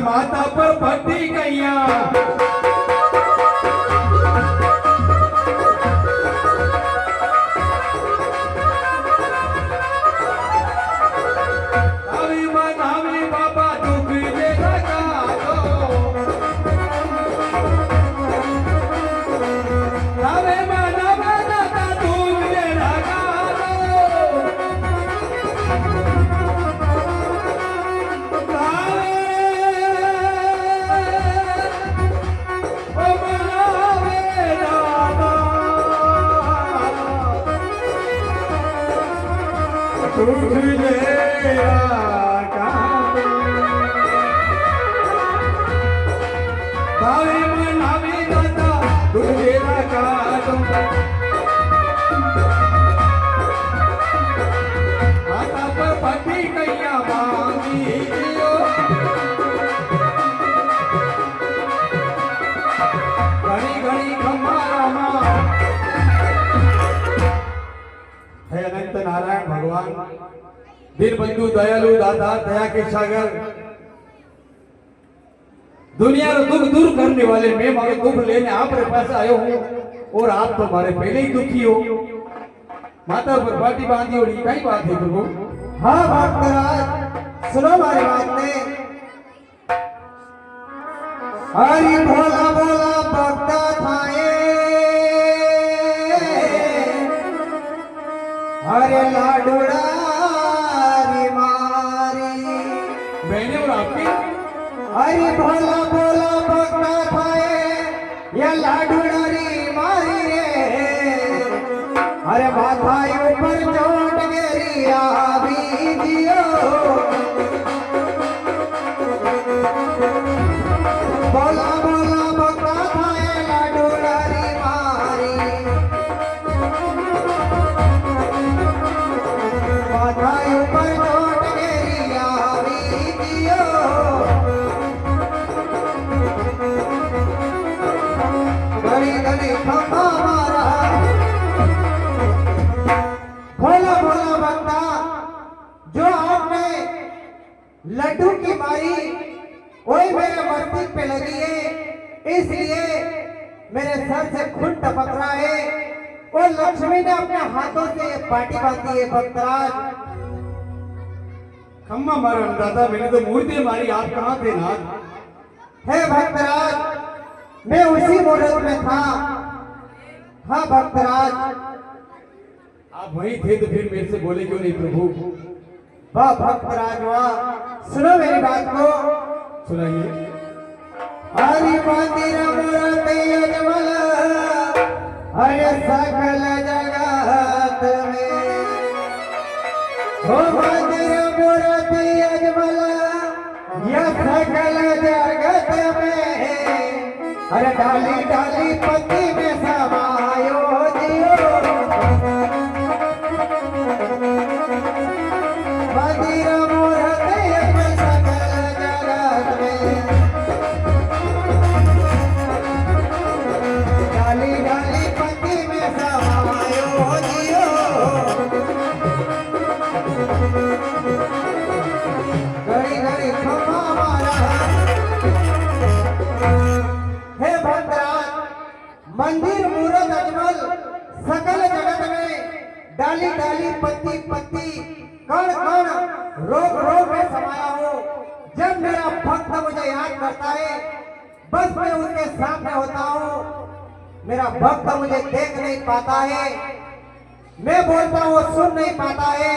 माता पर फटी गैया नारायण भगवान दीन बंधु दयालु दाता दया के सागर दुनिया को दुख दूर करने वाले मैं मारे दुख लेने आप रे पास आयो हूँ और आप तो हमारे पहले ही दुखी हो। माता पर पाटी बांधी और ये कई बात है प्रभु। हाँ भक्तराज सुनो हमारी बात ने। हरि भोला भोला भक्त थाए हरे लाडूड़ा री मारी मैंने और आपकी हरि भोला भोला भक्त थाए ये लाडूड़ा री मारी रे अरे माथा ऊपर चोट गेरी आवी दियो बोला बोला भक्ता थाए लाडूड़ा री मारी माथा ऊपर चोट गेरी आवी दियो गली गली खंभा मारा भोला भोला भक्ता जो आपने लड्डू की मारी वही मेरे मस्तिष्क पे लगी है इसलिए मेरे सर से खून टपक रहा है और लक्ष्मी ने अपने हाथों से पाटी बांधी है। भक्तराज खम्मा मारा दादा मैंने तो मूर्ति मारी आप कहाँ थे नाथ। हे भक्तराज मैं उसी मुहूर्त में था। हाँ भक्तराज आप वहीं थे तो फिर मेरे से बोले क्यों नहीं प्रभु। वाह भक्तराज वाह सुनो मेरी बात को सुनाइए। हरि मंदिर मूर्ति अजमल हरे सकल जगत में हो मंदिर मूर्ति अजमल यह सकल जगत में हरे डाली डाली पति में समायो जियो मंदिर मूर्ति अजमल सकल जगत में डाली डाली पति में समायो जियो घड़ी घड़ी खम्भा मारा। हे भक्तराज मंदिर मूर्त अजमल सकल जगत में डाली डाली पत्ती पत्ती कण कण रोग रोग में समाया हो। जब मेरा भक्त मुझे याद करता है बस मैं उसके सामने होता हूँ। मेरा भक्त मुझे देख नहीं पाता है मैं बोलता हूँ सुन नहीं पाता है।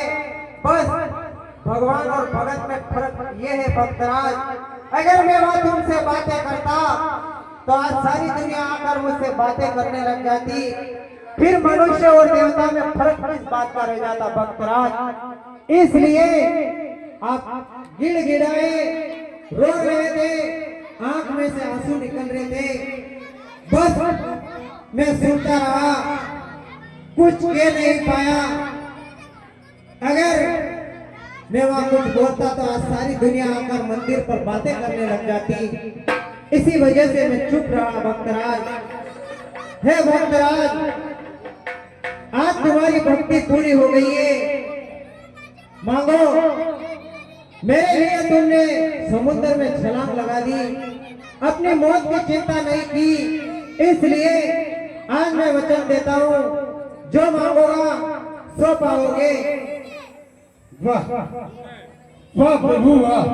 बस भगवान और भगत में फर्क ये है भक्तराज। अगर मैं वहां तुमसे बातें करता तो आज सारी दुनिया आकर मुझसे बातें करने लग जाती। फिर मनुष्य और देवता में फर्क किस बात का रह जाता भक्तराज। इसलिए आप गिड़गिड़ाए रो रहे थे आंख में से आंसू निकल रहे थे। बस मैं सुनता रहा कुछ कह नहीं पाया। अगर मैं वहां कुछ बोलता तो आज सारी दुनिया आकर मंदिर पर बातें करने लग जाती। इसी वजह से मैं चुप रहा भक्तराज। हे भक्तराज आज तुम्हारी भक्ति पूरी हो गई है। मांगो मेरे लिए तुमने समुद्र में छलांग लगा दी, अपनी मौत की चिंता नहीं की। इसलिए आज मैं वचन देता हूँ, जो मांगोगा सो पाओगे। वाह वाह प्रभु वाह।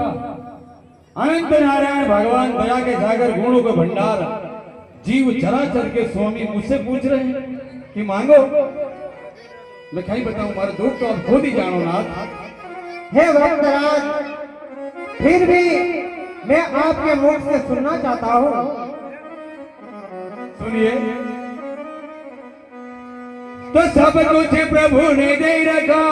अनंत नारायण भगवान दया के सागर गुणों के भंडार जीव चराचर के स्वामी मुझसे पूछ रहे हैं कि मांगो। मैं क्या ही बताऊं, हमारे दुख तो अब खुद ही जानो नाथ। हे भक्तराज, फिर भी मैं आपके मुख से सुनना चाहता हूँ। सुनिए। तो सब कुछ प्रभु ने दे रखा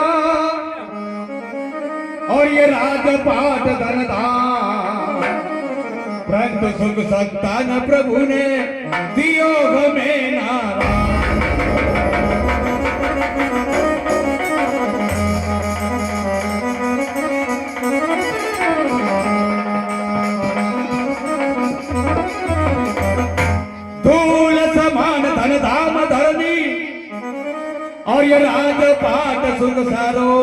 और ये राजपाट धन धाम, परंतु सुख संतान प्रभु ने दियो हमें नारायण। धूल समान धन धाम धरनी और ये राजपाट सुख सारो,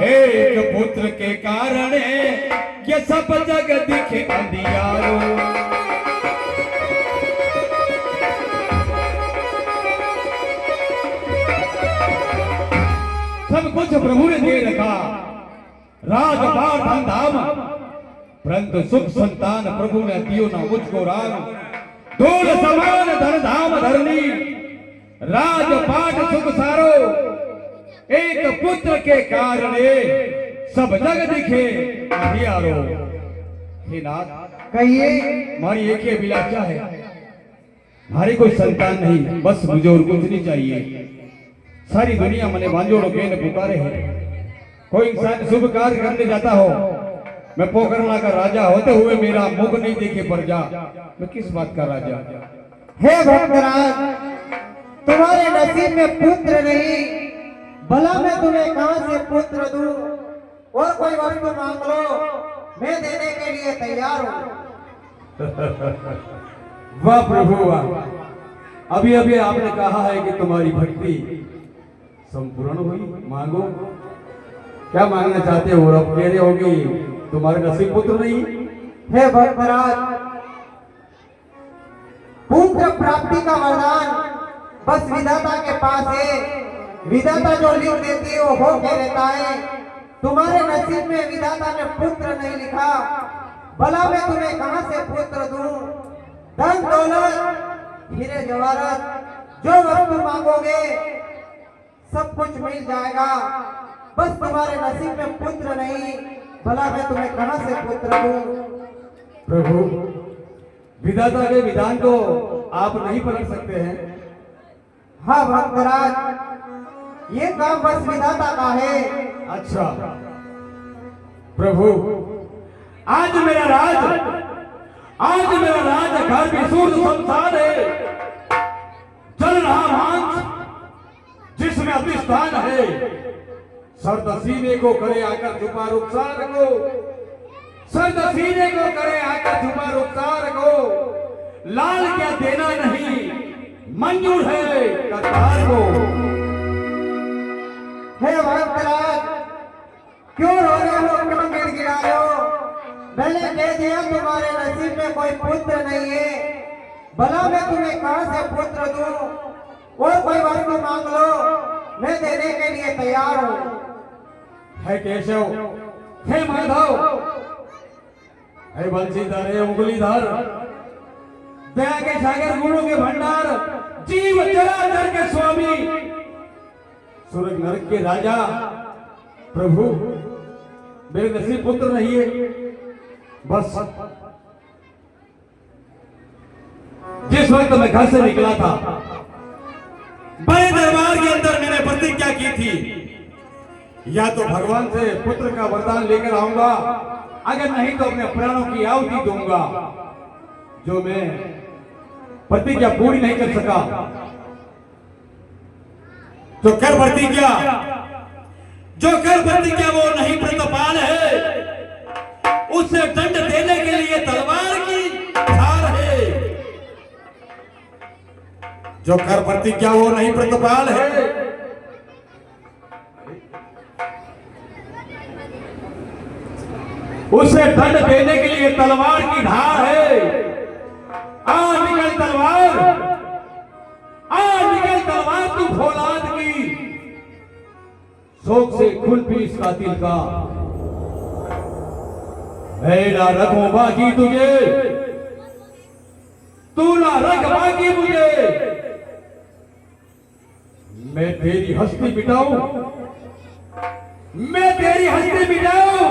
एक पुत्र के कारण ये सब जग दिखे अंधियारो। सब कुछ प्रभु ने दे रखा, राजपाट धन धाम, परंतु सुख संतान प्रभु ने दियो ना मुझको राम। धूल समान धन धाम धरनी, राजपाट सुख सारो, एक पुत्र के कारण सब जग दिखे अंधियारो। हे नाथ, कहिए। हमारी एक ही अभिलाषा है, हमारी कोई संतान नहीं, बस मुझे और कुछ नहीं चाहिए। सारी दुनिया मने बांझोड़ो के पुकारे है। कोई इंसान शुभ कार्य करने जाता हो, मैं पोखरला का राजा होते हुए मेरा मुख नहीं देखे प्रजा, मैं किस बात का राजा। हे भक्तराज, तुम्हारे नसीब में पुत्र नहीं, भला मैं तुम्हें कहां से पुत्र दूं? और कोई वस्तु मांग लो, मैं देने के लिए तैयार हूं। वाह प्रभु वाह। अभी अभी आपने कहा है कि तुम्हारी भक्ति संपूर्ण हुई, मांगो। क्या मांगना चाहते हो? और अब कह रहे होगी तुम्हारे नसीब पुत्र नहीं। हे भक्तराज, पुत्र प्राप्ति का वरदान बस विधाता के पास है। विधाता जो लिख देती है वो हो के रहता है। तुम्हारे नसीब में विधाता ने पुत्र नहीं लिखा, भला मैं तुम्हें कहां से पुत्र दूं? धन दौलत हीरे जवाहरात, जो वस्तु मांगोगे सब कुछ मिल जाएगा, बस तुम्हारे नसीब में पुत्र नहीं, भला मैं तुम्हें कहां से पुत्र दूं? प्रभु, विधाता के विधान को आप नहीं पलट सकते हैं। हाँ भक्तराज, ये काम बस विधाता का है। अच्छा प्रभु, आज मेरा राज घर भी सूर्य संसार है। चल रहा मांस जिसमें अधिष्ठान है, सर्द सीने को करे आकर छुपा रुखसार को, सर्द सीने को करे आकर छुपा रुखसार को, लाल क्या देना नहीं मंजूर है करतार को। हे भक्तराज, क्यों रो रहे हो, क्यों गिड़गिड़ा रहे हो? मैंने कह दिया तुम्हारे नसीब में कोई पुत्र नहीं है, भला मैं तुम्हें कहां से पुत्र दूं? और कोई वस्तु मांग लो, मैं देने के लिए तैयार हूं। है केशव, हे माधव, हे बंशीधर, हे उंगलीधर, दया के सागर गुणों के भंडार, जीव चराचर के स्वामी, स्वर्ग नरक के राजा, प्रभु मेरे नसीब पुत्र नहीं है। बस जिस वक्त मैं घर से निकला था, बड़े दरबार के अंदर मैंने प्रतिज्ञा की थी, या तो भगवान से पुत्र का वरदान लेकर आऊंगा, अगर नहीं तो अपने प्राणों की आहुति दूंगा। जो मैं प्रतिज्ञा पूरी नहीं कर सका, जो कर प्रतिज्ञा वो नहीं प्रतिपाल है, उसे दंड देने के लिए तलवार की धार है। जो कर प्रतिज्ञा वो नहीं प्रतिपाल है, उसे दंड देने के लिए तलवार की धार है। आ निकल तलवार, आ निकल तलवार, तू फौलाद की। शोक से खुल पी इस कातिल का, मैं ना रखूं बाकी तुझे, तू ना रख बाकी मुझे। मैं तेरी हस्ती मिटाऊं, मैं तेरी हस्ती मिटाऊं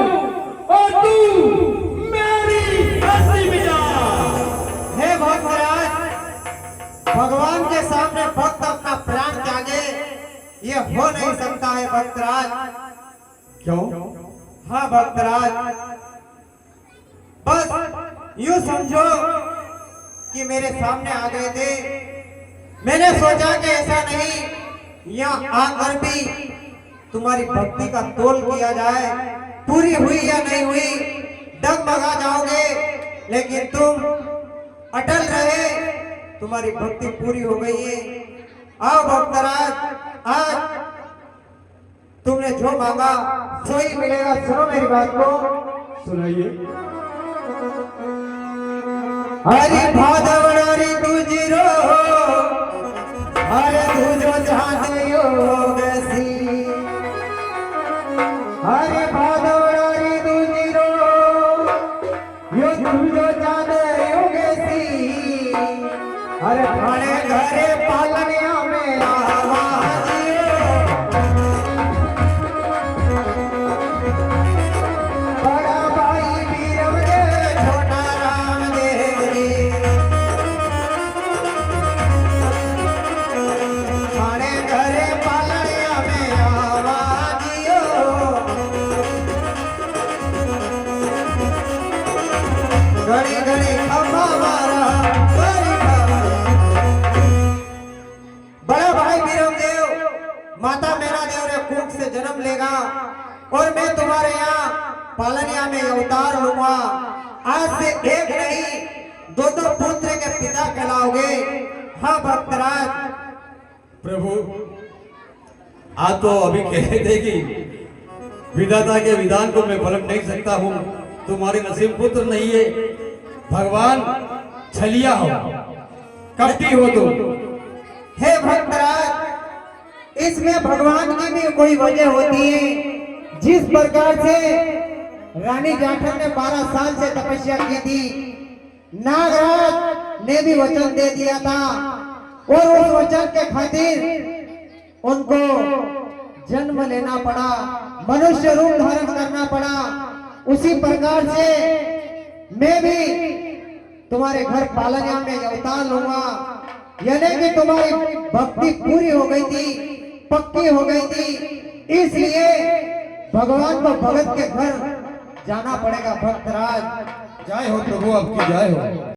और तू मेरी हस्ती मिटा। हे भक्तराज, भगवान के सामने भक्त अपना प्राण त्यागे, ये हो नहीं सकता है भक्तराज। क्यों? हाँ भक्तराज, बस यूं समझो कि मेरे सामने आ गए थे। मैंने सोचा कि ऐसा नहीं, यहाँ आकर भी तुम्हारी भक्ति का तोल किया जाए, पूरी हुई या नहीं हुई डगमगा जाओगे, लेकिन तुम अटल रहे, तुम्हारी भक्ति पूरी हो गई है। आओ भक्तराज, आज तुमने जो मांगा सो ही मिलेगा। सुनो मेरी बात को, सुनाइए। हरि भादवनारी तुझरो, हरे तुझो जाने योग सी, हरि भादवनारी तुझरो, यो तुझो जाने योग सी, हरे भाणे घरे पालनिया में आवाजियो, बड़ा भाई वीरम दे, छोटा राम देव रे, भाणे घरे पालनिया में आवाजियो, घड़ी घड़ी खम्भा मारा, घड़ी खम्भा। बड़ा भाई वीरम देव, माता मैना देव रे कुख से जन्म लेगा और मैं तुम्हारे यहाँ पालनिया में अवतार लूंगा। आज से एक नहीं, दो दो पुत्र के पिता कहलाओगे। हाँ भक्तराज। प्रभु, आप तो अभी कह रहे थे कि विधाता के विधान को मैं पलट नहीं सकता हूँ, तुम्हारे नसीब पुत्र नहीं है। भगवान छलिया हो, कपटी हो तुम। हे भक्तराज, इसमें भगवान की भी कोई वजह होती है। जिस प्रकार से रानी जाठर ने 12 साल से तपस्या की थी, नागराज ने भी वचन दे दिया था और उस वचन के खातिर उनको जन्म लेना पड़ा, मनुष्य रूप धारण करना पड़ा। उसी प्रकार से मैं भी तुम्हारे घर पालनिया में अवतार लूंगा, यानी कि तुम्हारी भक्ति पूरी हो गई थी, पक्की हो गई थी, इसलिए भगवान को भगत के घर जाना पड़ेगा। भक्तराज, जय हो प्रभु, आपकी जय हो।